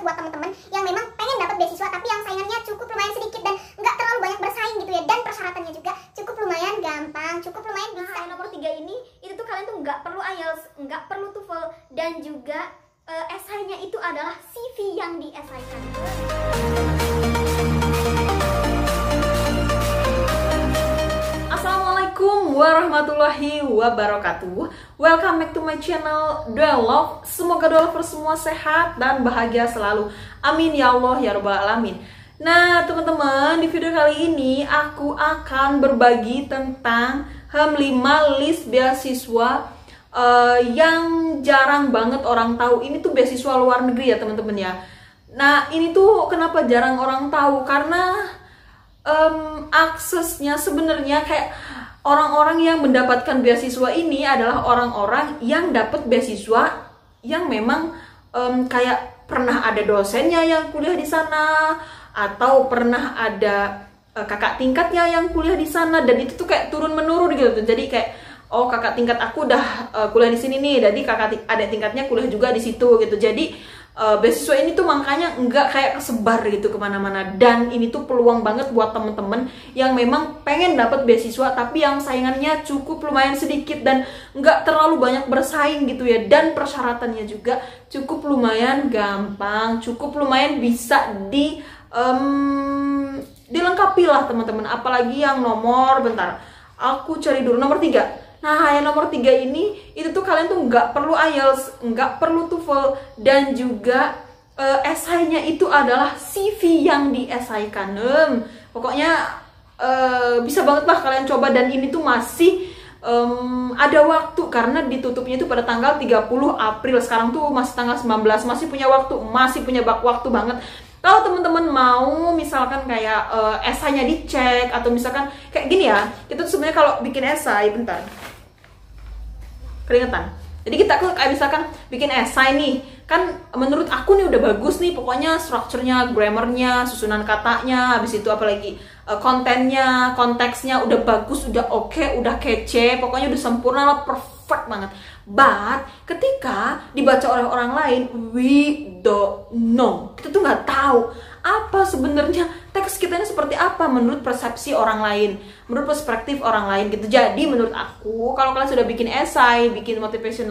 banget buat teman-teman yang memang pengen dapat beasiswa tapi yang saingannya cukup lumayan sedikit dan nggak terlalu banyak bersaing gitu ya, dan persyaratannya juga cukup lumayan gampang, cukup lumayan bisa. Nomor 3 ini itu tuh kalian tuh nggak perlu IELTS, nggak perlu TOEFL, dan juga esainya itu adalah CV yang diesaikan. Assalamualaikum warahmatullahi wabarakatuh. Welcome back to my channel Duelove. Semoga Duelover semua sehat dan bahagia selalu. Amin ya Allah ya Rabbal Alamin. Nah teman-teman, di video kali ini aku akan berbagi tentang 5 list beasiswa yang jarang banget orang tahu. Ini tuh beasiswa luar negeri ya teman-teman ya. Nah ini tuh kenapa jarang orang tahu, karena aksesnya sebenarnya kayak orang-orang yang mendapatkan beasiswa ini adalah orang-orang yang dapat beasiswa yang memang kayak pernah ada dosennya yang kuliah di sana, atau pernah ada kakak tingkatnya yang kuliah di sana, dan itu tuh kayak turun-menurun gitu tuh. Jadi kayak oh kakak tingkat aku udah kuliah di sini nih, jadi adik tingkatnya kuliah juga di situ gitu. Jadi beasiswa ini tuh makanya nggak kayak kesebar gitu kemana-mana, dan ini tuh peluang banget buat temen-temen yang memang pengen dapat beasiswa tapi yang saingannya cukup lumayan sedikit dan nggak terlalu banyak bersaing gitu ya, dan persyaratannya juga cukup lumayan gampang, cukup lumayan bisa dilengkapi lah teman-teman. Apalagi yang nomor, bentar aku cari dulu, nomor 3. Nah, yang nomor 3 ini, itu tuh kalian tuh nggak perlu IELTS, nggak perlu TOEFL, dan juga esainya itu adalah CV yang diesaikan. Pokoknya bisa banget lah kalian coba, dan ini tuh masih ada waktu, karena ditutupnya itu pada tanggal 30 April. Sekarang tuh masih tanggal 19, masih punya waktu banget. Kalau teman-teman mau misalkan kayak esainya dicek, atau misalkan kayak gini ya, kita tuh sebenarnya kalau bikin esai, bentar, keringetan. Jadi kita kayak misalkan bikin esai nih, kan menurut aku nih udah bagus nih, pokoknya strukturnya, grammarnya, susunan katanya, habis itu apalagi kontennya, konteksnya udah bagus, udah oke, udah kece, pokoknya udah sempurna lah, perfect banget. But ketika dibaca oleh orang lain, we don't know, kita tuh nggak tahu apa sebenarnya teks kita ini seperti apa menurut persepsi orang lain, menurut perspektif orang lain gitu. Jadi menurut aku, kalau kalian sudah bikin esai, bikin motivation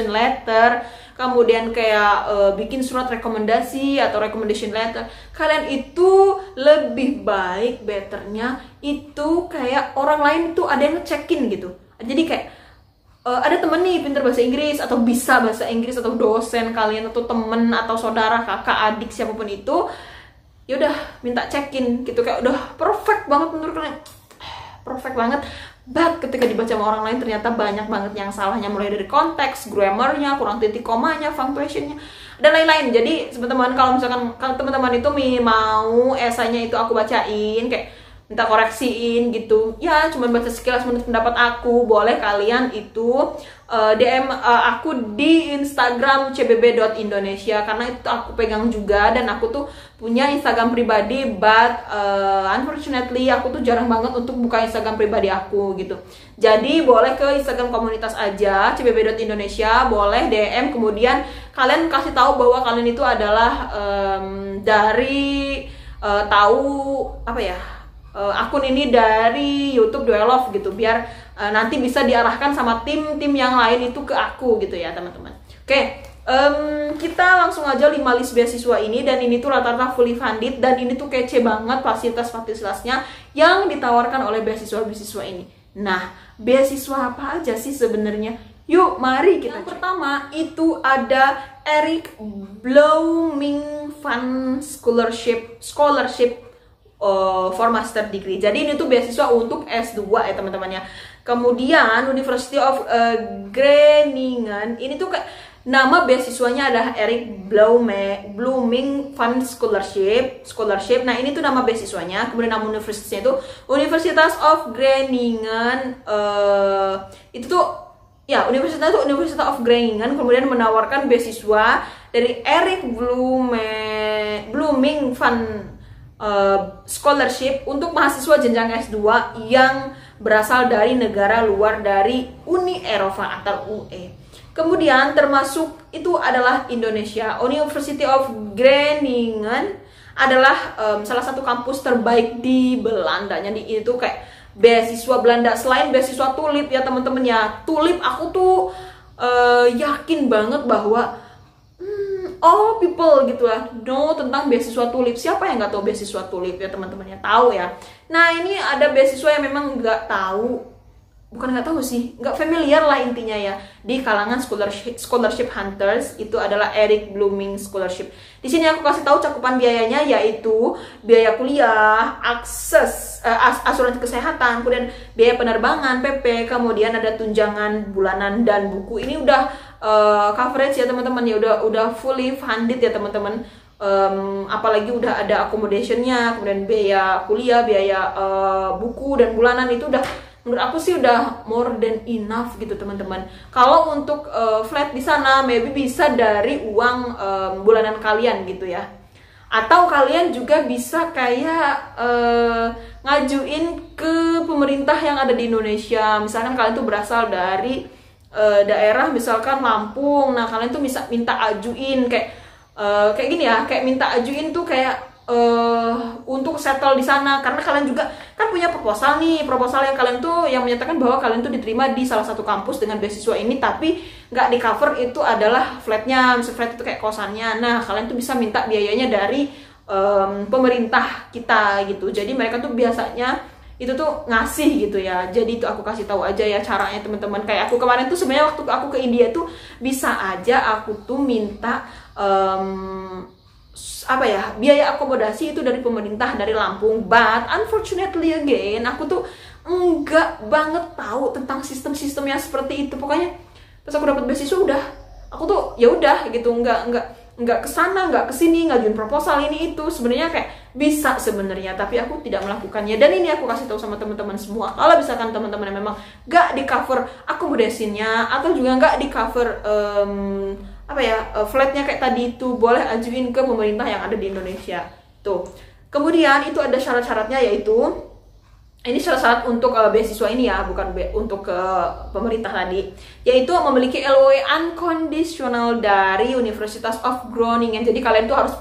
letter, kemudian kayak bikin surat rekomendasi atau recommendation letter, kalian itu lebih baik, betternya itu kayak orang lain itu ada yang ngecekin gitu. Jadi kayak ada temen nih pinter bahasa Inggris, atau bisa bahasa Inggris, atau dosen kalian, atau temen, atau saudara, kakak, adik, siapapun itu, ya udah minta cekin gitu, kayak udah perfect banget menurut kalian, perfect banget. But ketika dibaca sama orang lain ternyata banyak banget yang salahnya, mulai dari konteks, grammarnya, kurang titik komanya, punctuationnya, dan lain-lain. Jadi teman-teman, kalau misalkan teman-teman itu mau esainya itu aku bacain, kayak minta koreksiin gitu ya, cuman baca sekilas menurut pendapat aku, boleh kalian itu DM aku di Instagram cbb.indonesia, karena itu aku pegang juga, dan aku tuh punya Instagram pribadi, but unfortunately aku tuh jarang banget untuk buka Instagram pribadi aku gitu. Jadi boleh ke Instagram komunitas aja, cbb.indonesia, boleh DM, kemudian kalian kasih tahu bahwa kalian itu adalah dari tahu apa ya, akun ini dari YouTube Duelove gitu, biar nanti bisa diarahkan sama tim-tim yang lain itu ke aku gitu ya teman-teman. Oke, kita langsung aja 5 list beasiswa ini, dan ini tuh rata-rata fully funded, dan ini tuh kece banget fasilitas-fasilitasnya yang ditawarkan oleh beasiswa-beasiswa ini. Nah, beasiswa apa aja sih sebenarnya? Yuk, mari kita. Yang pertama itu ada Eric Blooming Fund Scholarship for master degree. Jadi ini tuh beasiswa untuk S2 ya teman-teman ya. Kemudian University of Groningen, ini tuh kayak nama beasiswanya adalah Eric Blooming Fund Scholarship. Nah ini tuh nama beasiswanya. Kemudian nama universitasnya itu Universitas of Groningen. Itu tuh ya, universitas itu University of Groningen, kemudian menawarkan beasiswa dari Eric Blooming Fund scholarship untuk mahasiswa jenjang S2 yang berasal dari negara luar dari Uni Eropa atau UE. Kemudian termasuk itu adalah Indonesia. University of Groningen adalah salah satu kampus terbaik di Belanda. Jadi itu kayak beasiswa Belanda. Selain beasiswa Tulip ya teman-teman ya, Tulip aku tuh yakin banget bahwa all people gitu ya know tentang beasiswa Tulip. Siapa yang nggak tahu beasiswa Tulip ya teman-teman ya, tahu ya. Nah ini ada beasiswa yang memang nggak tahu, bukan nggak tahu sih, nggak familiar lah intinya ya di kalangan scholarship hunters. Itu adalah Erik Blooming Scholarship. Di sini aku kasih tahu cakupan biayanya, yaitu biaya kuliah, akses asuransi kesehatan, kemudian biaya penerbangan, PP, kemudian ada tunjangan bulanan dan buku. Ini udah coverage ya teman-teman ya, udah fully funded ya teman-teman. Apalagi udah ada accommodationnya, kemudian biaya kuliah, biaya buku dan bulanan, itu udah menurut aku sih udah more than enough gitu teman-teman. Kalau untuk flat di sana maybe bisa dari uang bulanan kalian gitu ya, atau kalian juga bisa kayak ngajuin ke pemerintah yang ada di Indonesia. Misalkan kalian tuh berasal dari daerah misalkan Lampung, nah kalian tuh bisa minta ajuin kayak gini ya, kayak minta ajuin tuh kayak untuk settle di sana, karena kalian juga kan punya proposal nih, proposal yang kalian tuh yang menyatakan bahwa kalian tuh diterima di salah satu kampus dengan beasiswa ini, tapi nggak di cover itu adalah flatnya, misalnya flat itu kayak kosannya. Nah kalian tuh bisa minta biayanya dari pemerintah kita gitu. Jadi mereka tuh biasanya itu tuh ngasih gitu ya. Jadi itu aku kasih tahu aja ya caranya teman-teman. Kayak aku kemarin tuh sebenarnya waktu aku ke India tuh bisa aja aku tuh minta apa ya, biaya akomodasi itu dari pemerintah dari Lampung, but unfortunately again aku tuh enggak banget tahu tentang sistem-sistem yang seperti itu. Pokoknya pas aku dapat beasiswa udah, aku tuh ya udah gitu, enggak kesana, enggak kesini, ngajuin proposal ini itu. Sebenarnya kayak bisa sebenarnya, tapi aku tidak melakukannya. Dan ini aku kasih tahu sama teman-teman semua, kalau misalkan teman-teman yang memang enggak di cover akomodasinya atau juga enggak di cover flatnya kayak tadi itu, boleh ajuin ke pemerintah yang ada di Indonesia tuh. Kemudian itu ada syarat-syaratnya, yaitu ini syarat-syarat untuk beasiswa ini ya, bukan untuk ke pemerintah tadi, yaitu memiliki LOE unconditional dari Universitas of Groningen. Jadi kalian tuh harus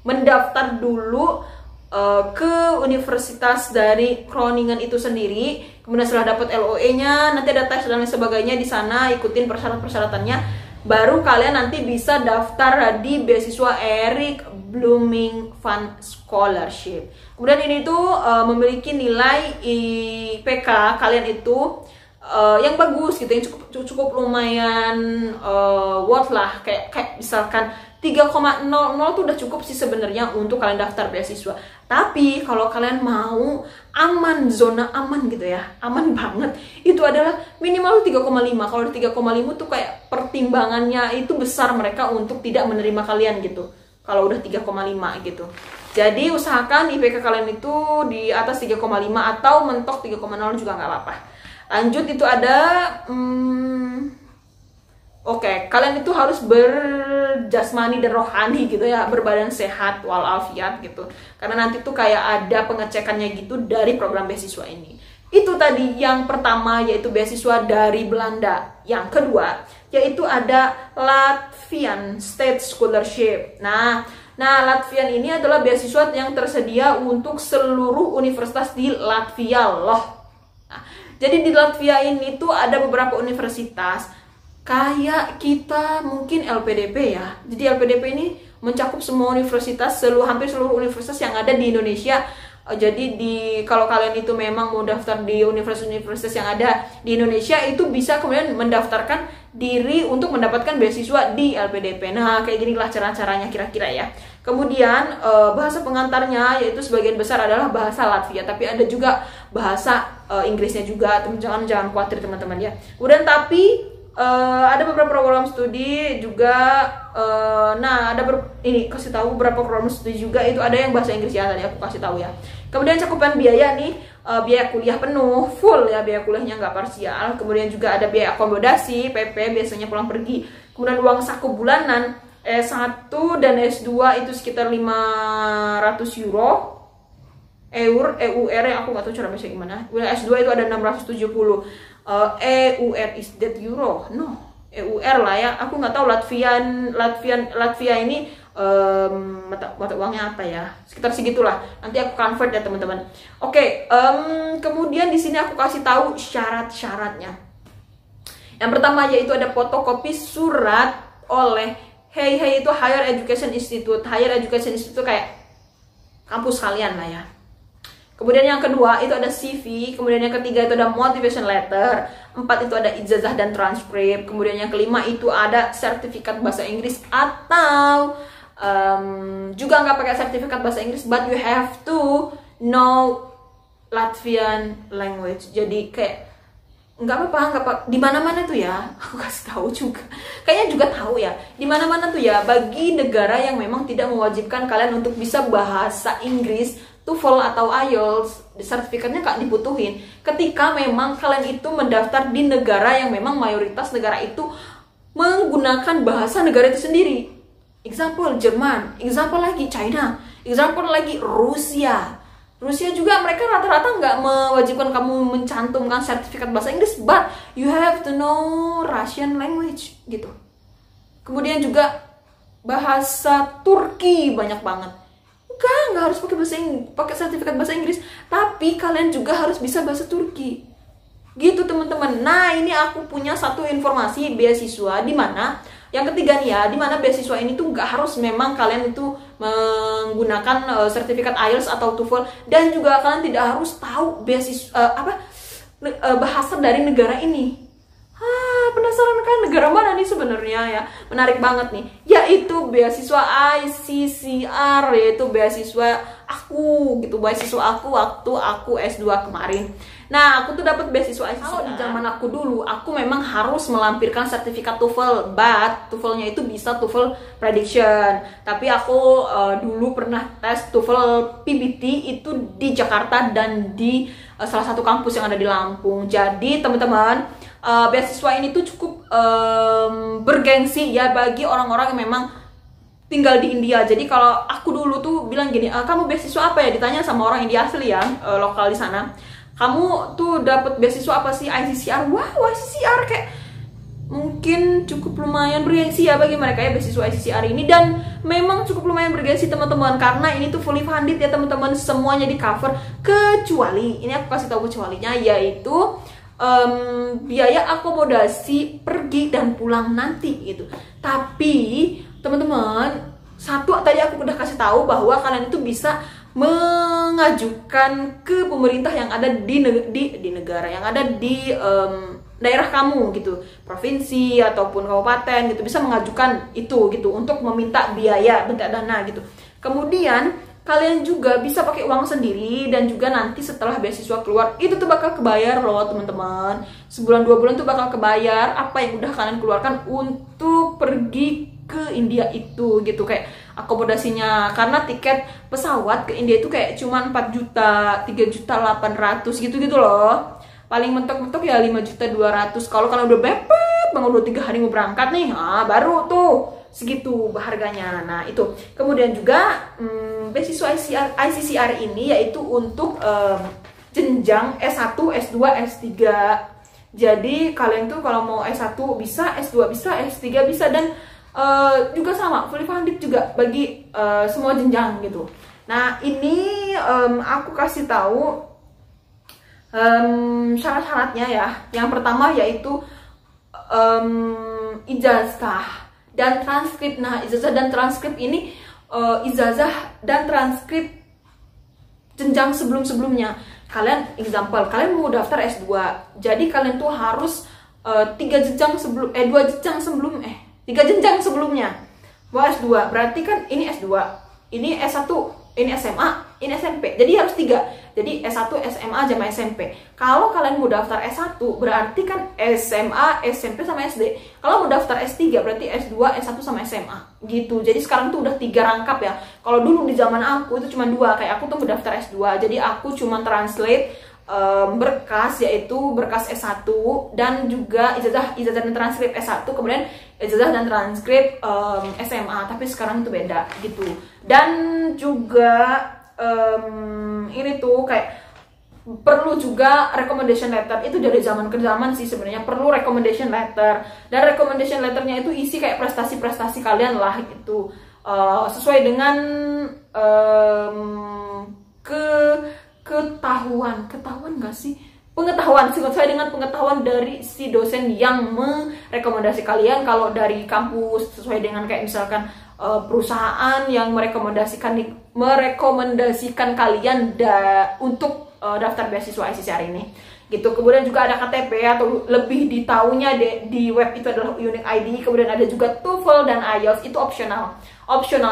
mendaftar dulu ke universitas dari Groningen itu sendiri. Kemudian setelah dapat LOE-nya, nanti ada tes dan lain sebagainya di sana, ikutin persyaratan-persyaratannya, baru kalian nanti bisa daftar di beasiswa Erik Blooming Fund Scholarship. Kemudian ini tuh memiliki nilai IPK kalian itu yang bagus gitu, yang cukup lumayan worth lah, kayak misalkan 3,00 tuh udah cukup sih sebenarnya untuk kalian daftar beasiswa. Tapi kalau kalian mau aman, zona aman gitu ya, aman banget, itu adalah minimal 3,5. Kalau 3,5 tuh kayak pertimbangannya itu besar mereka untuk tidak menerima kalian gitu. Kalau udah 3,5 gitu. Jadi usahakan IPK kalian itu di atas 3,5 atau mentok 3,0 juga nggak apa-apa. Lanjut itu ada Oke, kalian itu harus berjasmani dan rohani gitu ya, berbadan sehat walafiat gitu. Karena nanti tuh kayak ada pengecekannya gitu dari program beasiswa ini. Itu tadi yang pertama, yaitu beasiswa dari Belanda. Yang kedua, yaitu ada Latvian State Scholarship. Nah, Latvian ini adalah beasiswa yang tersedia untuk seluruh universitas di Latvia loh. Nah, jadi di Latvia ini tuh ada beberapa universitas kayak kita mungkin LPDP ya. Jadi LPDP ini mencakup semua universitas, hampir seluruh universitas yang ada di Indonesia. Jadi kalau kalian itu memang mau daftar di universitas yang ada di Indonesia, itu bisa kemudian mendaftarkan diri untuk mendapatkan beasiswa di LPDP. Nah, kayak ginilah cara-caranya kira-kira ya. Kemudian bahasa pengantarnya yaitu sebagian besar adalah bahasa Latvia, tapi ada juga bahasa Inggrisnya juga. Jangan khawatir teman-teman ya. Kemudian tapi ada beberapa program studi juga. Ini kasih tahu beberapa program studi juga, itu ada yang bahasa Inggris ya, tadi aku kasih tahu ya. Kemudian cakupan biaya nih, biaya kuliah penuh full ya, biaya kuliahnya nggak parsial. Kemudian juga ada biaya akomodasi, PP biasanya pulang pergi. Kemudian uang saku bulanan S1 dan S2 itu sekitar 500 euro. EUR ya, aku nggak tahu cara baca gimana. Kemudian S2 itu ada 670. EUR is that euro? No, EUR lah ya, aku nggak tahu Latvia ini mata uangnya apa ya, sekitar segitulah, nanti aku convert ya teman-teman. Oke, kemudian di sini aku kasih tahu syarat-syaratnya. Yang pertama yaitu ada fotokopi surat oleh itu Higher Education Institute kayak kampus kalian lah ya. Kemudian yang kedua itu ada CV, kemudian yang ketiga itu ada motivation letter, 4 itu ada ijazah dan transkrip, kemudian yang kelima itu ada sertifikat bahasa Inggris atau juga nggak pakai sertifikat bahasa Inggris, but you have to know Latvian language. Jadi kayak nggak apa-apa, di mana-mana tuh ya, aku kasih tahu juga, kayaknya juga tahu ya, di mana-mana tuh ya, bagi negara yang memang tidak mewajibkan kalian untuk bisa bahasa Inggris, TOEFL atau IELTS, sertifikatnya nggak dibutuhin. Ketika memang kalian itu mendaftar di negara yang memang mayoritas negara itu menggunakan bahasa negara itu sendiri. Example Jerman, example lagi China, example lagi Rusia. Rusia juga mereka rata-rata nggak mewajibkan kamu mencantumkan sertifikat bahasa Inggris, but you have to know Russian language gitu. Kemudian juga bahasa Turki banyak banget. Nggak harus pakai sertifikat bahasa Inggris, tapi kalian juga harus bisa bahasa Turki. Gitu teman-teman. Nah, ini aku punya satu informasi beasiswa di mana yang ketiga nih ya, di mana beasiswa ini tuh nggak harus memang kalian itu menggunakan sertifikat IELTS atau TOEFL, dan juga kalian tidak harus tahu beasiswa bahasa dari negara ini. Penasaran kan negara mana nih sebenarnya ya? Menarik banget nih. Yaitu beasiswa ICCR, yaitu beasiswa aku gitu, beasiswa aku waktu aku S2 kemarin. Nah, aku tuh dapat beasiswa ICCR. Kalau di zaman aku dulu, aku memang harus melampirkan sertifikat TOEFL, but TOEFL-nya itu bisa TOEFL prediction. Tapi aku dulu pernah tes TOEFL PBT itu di Jakarta dan di salah satu kampus yang ada di Lampung. Jadi teman-teman, beasiswa ini tuh cukup bergengsi ya bagi orang-orang yang memang tinggal di India. Jadi kalau aku dulu tuh bilang gini, kamu beasiswa apa ya? Ditanya sama orang India asli ya, lokal di sana. Kamu tuh dapat beasiswa apa sih? ICCR. Wow, ICCR kayak mungkin cukup lumayan bergengsi ya bagi mereka ya beasiswa ICCR ini, dan memang cukup lumayan bergengsi teman-teman karena ini tuh fully funded ya teman-teman, semuanya di cover kecuali ini aku kasih tahu kecualinya, yaitu biaya akomodasi pergi dan pulang nanti gitu. Tapi teman-teman, satu tadi aku udah kasih tahu bahwa kalian itu bisa mengajukan ke pemerintah yang ada di negara, yang ada di daerah kamu gitu, provinsi ataupun kabupaten gitu, bisa mengajukan itu gitu untuk meminta biaya, minta dana gitu. Kemudian kalian juga bisa pakai uang sendiri, dan juga nanti setelah beasiswa keluar itu tuh bakal kebayar loh teman-teman. Sebulan 2 bulan tuh bakal kebayar apa yang udah kalian keluarkan untuk pergi ke India itu gitu, kayak akomodasinya, karena tiket pesawat ke India itu kayak cuma 4 juta, 3.800.000 gitu loh. Paling mentok-mentok ya 5.200.000. Kalau kalian udah mepet banget, udah 3 hari mau berangkat nih, baru tuh segitu harganya. Nah itu. Kemudian juga beasiswa ICCR ini yaitu untuk jenjang S1, S2, S3. Jadi kalian tuh kalau mau S1 bisa, S2 bisa, S3 bisa, dan juga sama fully funded juga bagi semua jenjang gitu. Nah ini aku kasih tahu syarat-syaratnya ya. Yang pertama yaitu ijazah dan transkrip. Nah ijazah dan transkrip ini ijazah dan transkrip jenjang sebelum-sebelumnya. Kalian example, kalian mau daftar S2, jadi kalian tuh harus 3 jenjang sebelumnya mau S2, berarti kan ini S2, ini S1, ini SMA, ini SMP, jadi harus 3. Jadi S1, SMA, sama SMP. Kalau kalian mau daftar S1, berarti kan SMA, SMP, sama SD. Kalau mau daftar S3, berarti S2, S1, sama SMA gitu. Jadi sekarang tuh udah 3 rangkap ya. Kalau dulu di zaman aku itu cuma 2, kayak aku tuh mau daftar S2, jadi aku cuma translate berkas, yaitu berkas S1 dan juga ijazah dan transkrip S1, kemudian ijazah dan transkrip SMA. Tapi sekarang itu beda gitu. Dan juga ini tuh kayak perlu juga recommendation letter. Itu dari zaman ke zaman sih sebenarnya perlu recommendation letter, dan recommendation letternya itu isi kayak prestasi-prestasi kalian lah gitu, sesuai dengan ketahuan nggak sih, pengetahuan, sesuai dengan pengetahuan dari si dosen yang merekomendasi kalian. Kalau dari kampus sesuai dengan kayak misalkan perusahaan yang merekomendasikan kalian untuk daftar beasiswa ICCR ini gitu. Kemudian juga ada KTP atau lebih ditahunya di web itu adalah unique ID. Kemudian ada juga TOEFL dan IELTS, itu opsional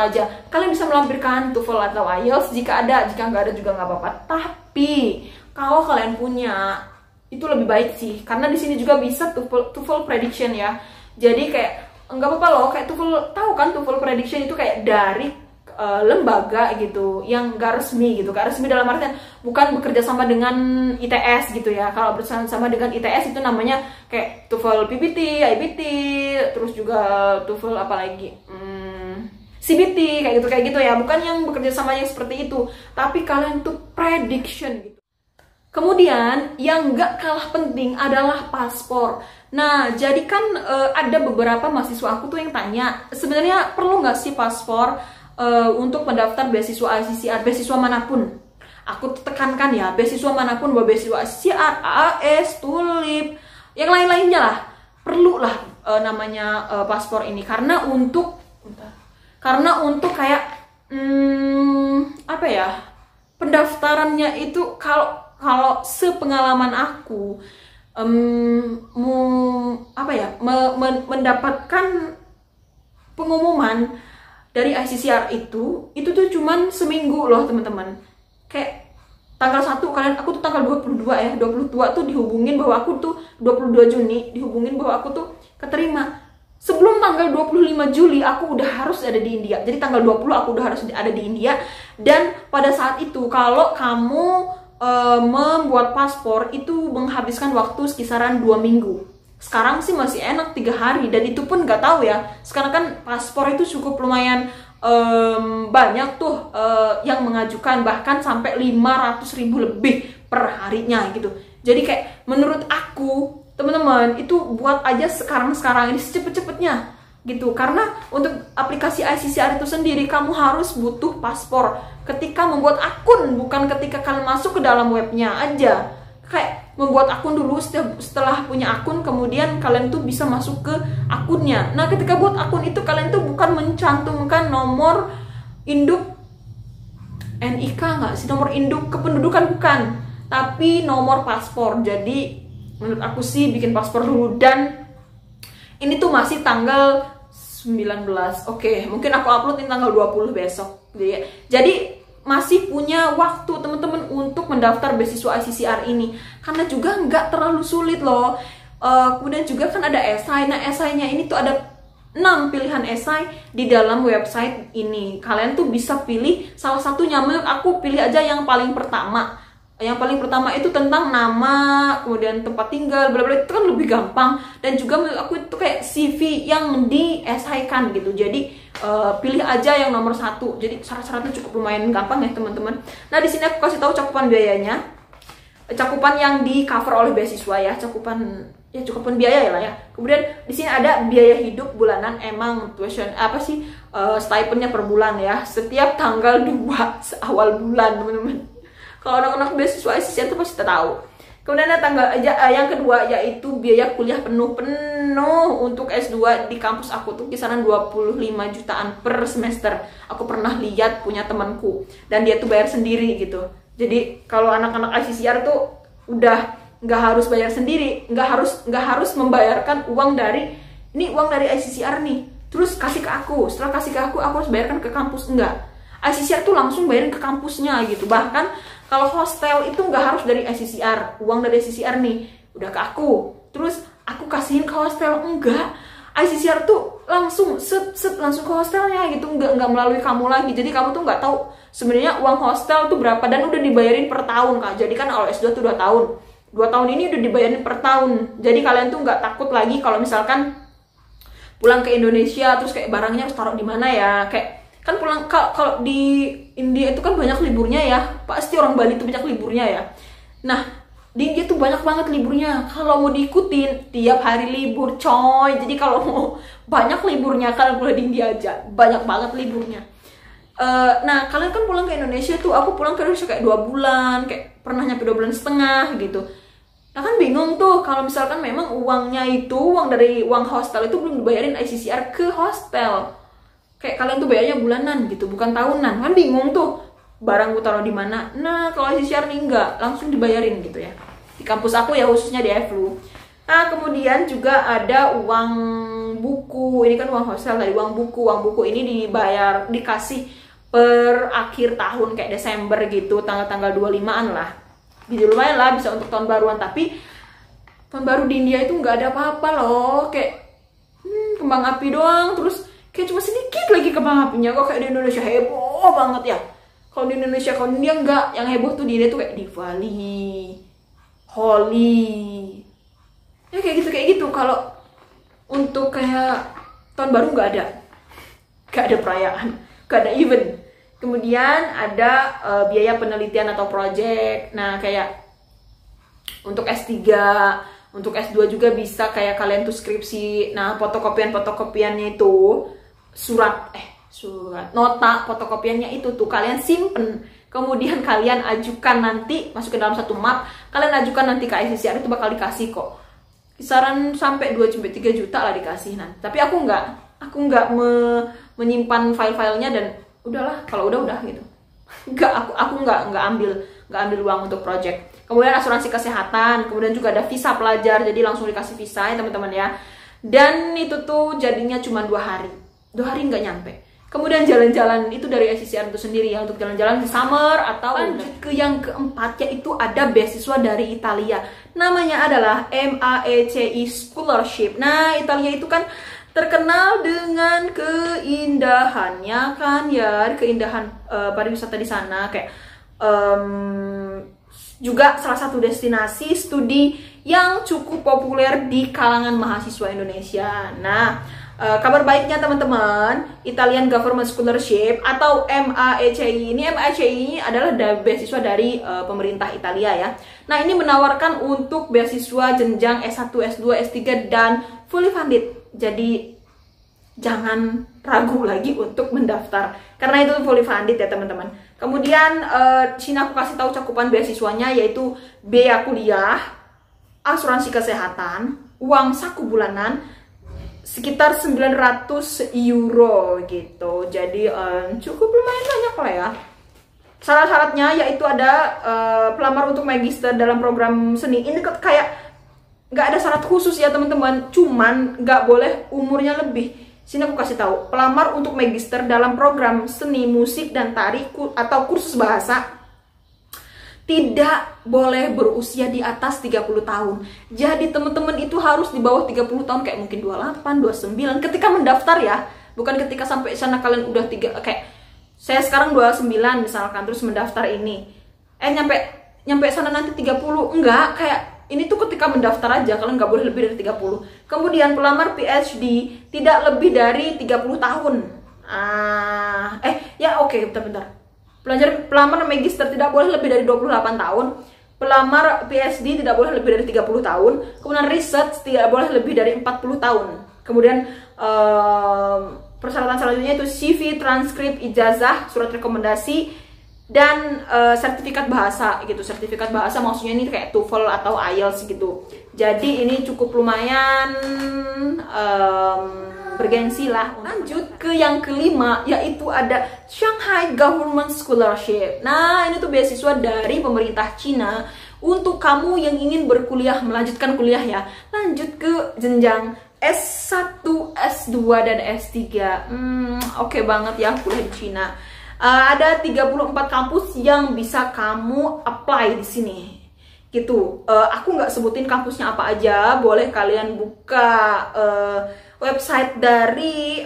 aja. Kalian bisa melampirkan TOEFL atau IELTS jika ada, jika nggak ada juga nggak apa-apa. Tapi kalau kalian punya itu lebih baik sih, karena di sini juga bisa TOEFL prediction ya. Jadi kayak nggak apa-apa loh, kayak TOEFL, tahu kan TOEFL prediction itu kayak dari lembaga gitu yang gak resmi gitu. Gak resmi dalam artian bukan bekerja sama dengan ITS gitu ya. Kalau bersama sama dengan ITS itu namanya kayak TOEFL PBT, IBT, terus juga TOEFL apa lagi, CBT kayak gitu ya. Bukan yang bekerja sama yang seperti itu, tapi kalian tuh prediction gitu. Kemudian yang gak kalah penting adalah paspor. Nah, jadi kan ada beberapa mahasiswa aku tuh yang tanya, sebenarnya perlu nggak sih paspor untuk mendaftar beasiswa ICCR, beasiswa manapun. Aku tekankan ya, beasiswa manapun, beasiswa ICCR, AS, TULIP, yang lain-lainnya lah, perlu lah namanya paspor ini, karena untuk kayak apa ya, pendaftarannya itu kalau sepengalaman aku mendapatkan pengumuman dari ICCR itu tuh cuman seminggu loh teman-teman. Kayak tanggal 1 aku tuh tanggal 22 ya, 22 tuh dihubungin bahwa aku tuh 22 Juni dihubungin bahwa aku tuh keterima. Sebelum tanggal 25 Juli aku udah harus ada di India. Jadi tanggal 20 aku udah harus ada di India. Dan pada saat itu kalau kamu membuat paspor itu menghabiskan waktu sekisaran 2 minggu. Sekarang sih masih enak 3 hari, dan itu pun nggak tahu ya. Sekarang kan paspor itu cukup lumayan banyak tuh yang mengajukan, bahkan sampai 500.000 lebih per harinya gitu. Jadi kayak menurut aku teman-teman itu buat aja sekarang ini secepet-cepetnya gitu. Karena untuk aplikasi ICCR itu sendiri kamu harus butuh paspor ketika membuat akun, bukan ketika kalian masuk ke dalam webnya aja. Kayak membuat akun dulu, setelah punya akun kemudian kalian tuh bisa masuk ke akunnya. Nah, ketika buat akun itu kalian tuh bukan mencantumkan nomor induk NIK nggak sih, nomor induk kependudukan bukan, tapi nomor paspor. Jadi menurut aku sih bikin paspor dulu, dan ini tuh masih tanggal 19. Oke, mungkin aku uploadin tanggal 20 besok. Jadi masih punya waktu teman-teman untuk mendaftar beasiswa ICCR ini, karena juga nggak terlalu sulit loh. Kemudian juga kan ada esai. Nah, esainya ini tuh ada 6 pilihan esai di dalam website ini. Kalian tuh bisa pilih salah satunya. Menurut aku pilih aja yang paling pertama. Yang paling pertama itu tentang nama, kemudian tempat tinggal, bla bla, itu kan lebih gampang. Dan juga menurut aku itu kayak CV yang diesaikan gitu. Jadi pilih aja yang nomor 1. Jadi syarat-syaratnya cukup lumayan gampang ya teman-teman. Nah, di sini aku kasih tahu cakupan biayanya, cakupan yang di cover oleh beasiswa ya, cakupan biaya ya lah ya. Kemudian di sini ada biaya hidup bulanan, emang tuition stipendnya per bulan ya, setiap tanggal 2 awal bulan teman-teman. Kalau anak-anak beasiswa ICCR itu pasti tahu. Kemudian ada yang kedua yaitu biaya kuliah penuh untuk S2 di kampus aku tuh kisaran 25 jutaan per semester. Aku pernah lihat punya temanku dan dia tuh bayar sendiri gitu. Jadi kalau anak-anak ICCR tuh udah nggak harus bayar sendiri, nggak harus membayarkan uang dari ICCR nih, terus kasih ke aku. Setelah kasih ke aku harus bayarkan ke kampus, enggak. ICCR tuh langsung bayarin ke kampusnya gitu. Bahkan kalau hostel itu nggak harus dari ICCR, uang dari ICCR nih udah ke aku, terus aku kasihin ke hostel, enggak. ICCR tuh langsung langsung ke hostelnya gitu, nggak melalui kamu lagi. Jadi kamu tuh nggak tahu sebenarnya uang hostel tuh berapa, dan udah dibayarin per tahun Kak. Jadi kan kalau S2 tuh 2 tahun. 2 tahun ini udah dibayarin per tahun. Jadi kalian tuh nggak takut lagi kalau misalkan pulang ke Indonesia terus kayak barangnya harus taruh di mana ya. Kayak kan pulang kalau di India itu kan banyak liburnya ya. Pasti orang Bali itu banyak liburnya ya. Nah, di India tuh banyak banget liburnya. Kalau mau diikutin tiap hari libur, coy. Jadi kalau mau banyak liburnya, kalian boleh di India aja. Banyak banget liburnya. Nah, kalian kan pulang ke Indonesia tuh. Aku pulang ke Indonesia kayak 2 bulan, kayak pernah nyampe 2 bulan setengah gitu. Nah kan bingung tuh kalau misalkan memang uangnya itu, uang dari uang hostel itu belum dibayarin ICCR ke hostel. Kayak kalian tuh bayarnya bulanan gitu, bukan tahunan. Kan bingung tuh, barang gue taruh di mana. Nah kalau ICCR nih enggak, langsung dibayarin gitu ya. Di kampus aku ya, khususnya di FLU. Nah kemudian juga ada uang buku. Ini kan uang hostel, dari uang buku. Uang buku ini dibayar, dikasih per akhir tahun kayak Desember gitu, tanggal-tanggal 25-an lah. Jadi lumayan lah bisa untuk tahun baruan. Tapi tahun baru di India itu nggak ada apa-apa loh. Kayak kembang api doang. Terus kayak cuma sedikit lagi kembang apinya. Kok kayak di Indonesia heboh banget ya. Kalau di Indonesia, kalau di India enggak. Yang heboh tuh di India tuh kayak Diwali, Holi, ya kayak gitu. Kalau untuk kayak tahun baru nggak ada perayaan, nggak ada event. Kemudian ada biaya penelitian atau project. Nah kayak untuk S3, untuk S2 juga bisa kayak kalian tuh skripsi. Nah fotokopiannya itu surat nota fotokopiannya itu tuh kalian simpen. Kemudian kalian ajukan nanti, masukin dalam satu map, kalian ajukan nanti ke ICCR, itu bakal dikasih kok. Kisaran sampai 2-3 juta lah dikasih. Nah, tapi aku nggak menyimpan file-filenya dan udahlah, kalau udah gitu. Aku nggak ambil uang untuk project. Kemudian asuransi kesehatan, kemudian juga ada visa pelajar, jadi langsung dikasih visa ya teman-teman ya. Dan itu tuh jadinya cuma 2 hari. 2 hari nggak nyampe. Kemudian jalan-jalan itu dari ICCR itu sendiri ya, untuk jalan-jalan di summer. Atau lanjut ke yang keempat, yaitu ada beasiswa dari Italia. Namanya adalah MAECI Scholarship. Nah Italia itu kan terkenal dengan keindahannya kan ya, keindahan pariwisata di sana. Kayak juga salah satu destinasi studi yang cukup populer di kalangan mahasiswa Indonesia. Nah kabar baiknya teman-teman, Italian Government Scholarship atau MAECI ini adalah beasiswa dari pemerintah Italia ya. Nah ini menawarkan untuk beasiswa jenjang S1, S2, S3 dan fully funded. Jadi jangan ragu lagi untuk mendaftar karena itu fully funded ya teman-teman. Kemudian sini aku kasih tahu cakupan beasiswanya, yaitu biaya kuliah, asuransi kesehatan, uang saku bulanan sekitar 900 euro gitu. Jadi cukup lumayan banyak lah ya. Syarat-syaratnya yaitu ada pelamar untuk magister dalam program seni. Ini kayak nggak ada syarat khusus ya teman-teman, cuman nggak boleh umurnya lebih. Sini aku kasih tahu, pelamar untuk magister dalam program seni, musik dan tari atau kursus bahasa tidak boleh berusia di atas 30 tahun. Jadi teman-teman itu harus di bawah 30 tahun, kayak mungkin 28, 29 ketika mendaftar ya. Bukan ketika sampai sana kalian udah kayak saya sekarang 29 misalkan, terus mendaftar ini. Nyampe sana nanti 30. Enggak, kayak ini tuh ketika mendaftar aja, kalian nggak boleh lebih dari 30. Kemudian pelamar PhD tidak lebih dari 30 tahun. Bentar. Pelamar magister tidak boleh lebih dari 28 tahun. Pelamar PhD tidak boleh lebih dari 30 tahun. Kemudian research tidak boleh lebih dari 40 tahun. Kemudian persyaratan selanjutnya itu CV, transkrip, ijazah, surat rekomendasi, dan sertifikat bahasa gitu. Sertifikat bahasa maksudnya ini kayak TOEFL atau IELTS gitu. Jadi ini cukup lumayan bergensi lah. Lanjut ke yang kelima, yaitu ada Shanghai Government Scholarship. Nah ini tuh beasiswa dari pemerintah Cina untuk kamu yang ingin berkuliah, melanjutkan kuliah ya, lanjut ke jenjang S1, S2 dan S3. Oke banget ya kuliah di Cina. Ada 34 kampus yang bisa kamu apply di sini gitu. Aku nggak sebutin kampusnya apa aja, boleh kalian buka website dari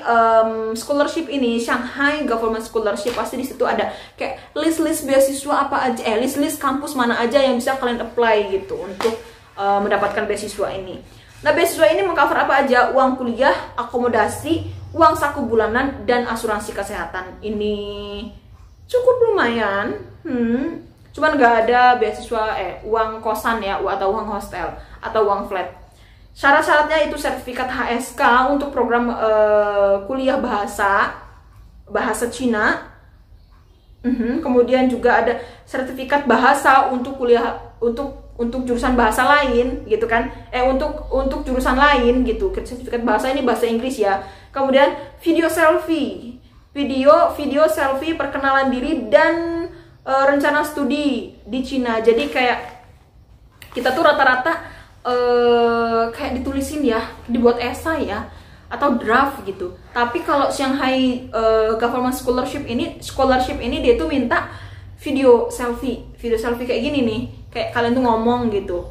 scholarship ini, Shanghai Government Scholarship. Pasti di situ ada kayak list beasiswa apa aja, list kampus mana aja yang bisa kalian apply gitu untuk mendapatkan beasiswa ini. Nah beasiswa ini mengcover apa aja? Uang kuliah, akomodasi, uang saku bulanan, dan asuransi kesehatan. Ini cukup lumayan. cuman nggak ada beasiswa uang kosan ya, atau uang hostel atau uang flat. Syarat-syaratnya itu sertifikat HSK untuk program kuliah bahasa Cina. Kemudian juga ada sertifikat bahasa untuk kuliah untuk jurusan bahasa lain gitu kan, untuk jurusan lain gitu. Sertifikat bahasa ini bahasa Inggris ya. Kemudian video selfie perkenalan diri dan rencana studi di Cina. Jadi kayak kita tuh rata-rata kayak ditulisin ya, dibuat esai ya, atau draft gitu. Tapi kalau Shanghai Government Scholarship ini dia tuh minta video selfie kayak gini nih, kayak kalian tuh ngomong gitu.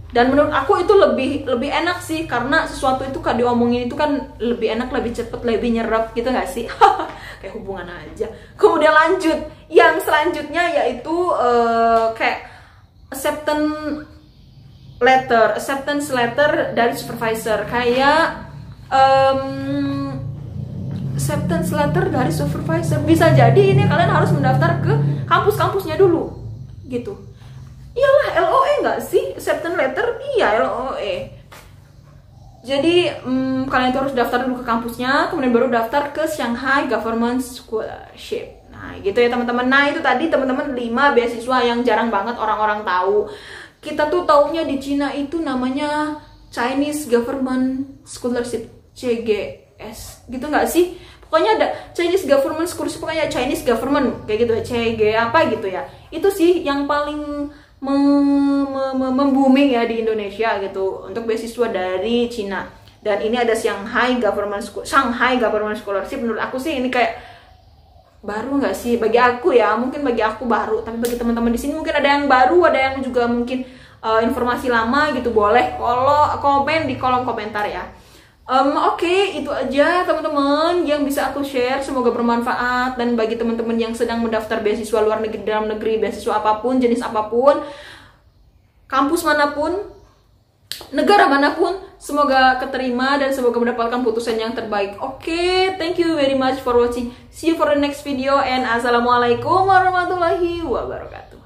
Dan menurut aku itu lebih enak sih, karena sesuatu itu kan diomongin itu kan lebih enak, lebih cepet, lebih nyerap gitu nggak sih? Kayak hubungan aja. Kemudian lanjut, yang selanjutnya yaitu kayak acceptance letter dari supervisor. Kayak acceptance letter dari supervisor, bisa jadi ini kalian harus mendaftar ke kampus-kampusnya dulu gitu. Iyalah, LOE nggak sih acceptance letter? Iya, LOE. Jadi kalian tuh harus daftar dulu ke kampusnya, kemudian baru daftar ke Shanghai Government Scholarship. Nah gitu ya teman-teman. Nah itu tadi teman-teman 5 beasiswa yang jarang banget orang-orang tahu. Kita tuh taunya di Cina itu namanya Chinese Government Scholarship, CGS gitu nggak sih? Pokoknya ada Chinese Government Scholarship, pokoknya Chinese Government kayak gitu ya, CG apa gitu ya. Itu sih yang paling booming ya di Indonesia gitu untuk beasiswa dari Cina. Dan ini ada Shanghai Government Scholarship. Menurut aku sih ini kayak baru nggak sih bagi aku ya, mungkin bagi aku baru, tapi bagi teman-teman di sini mungkin ada yang baru, ada yang juga mungkin informasi lama gitu. Boleh kalau komen di kolom komentar ya. Oke, itu aja teman-teman yang bisa aku share, semoga bermanfaat. Dan bagi teman-teman yang sedang mendaftar beasiswa luar negeri, dalam negeri, beasiswa apapun, jenis apapun, kampus manapun, negara manapun, semoga keterima dan semoga mendapatkan putusan yang terbaik. Oke, thank you very much for watching. See you for the next video and assalamualaikum warahmatullahi wabarakatuh.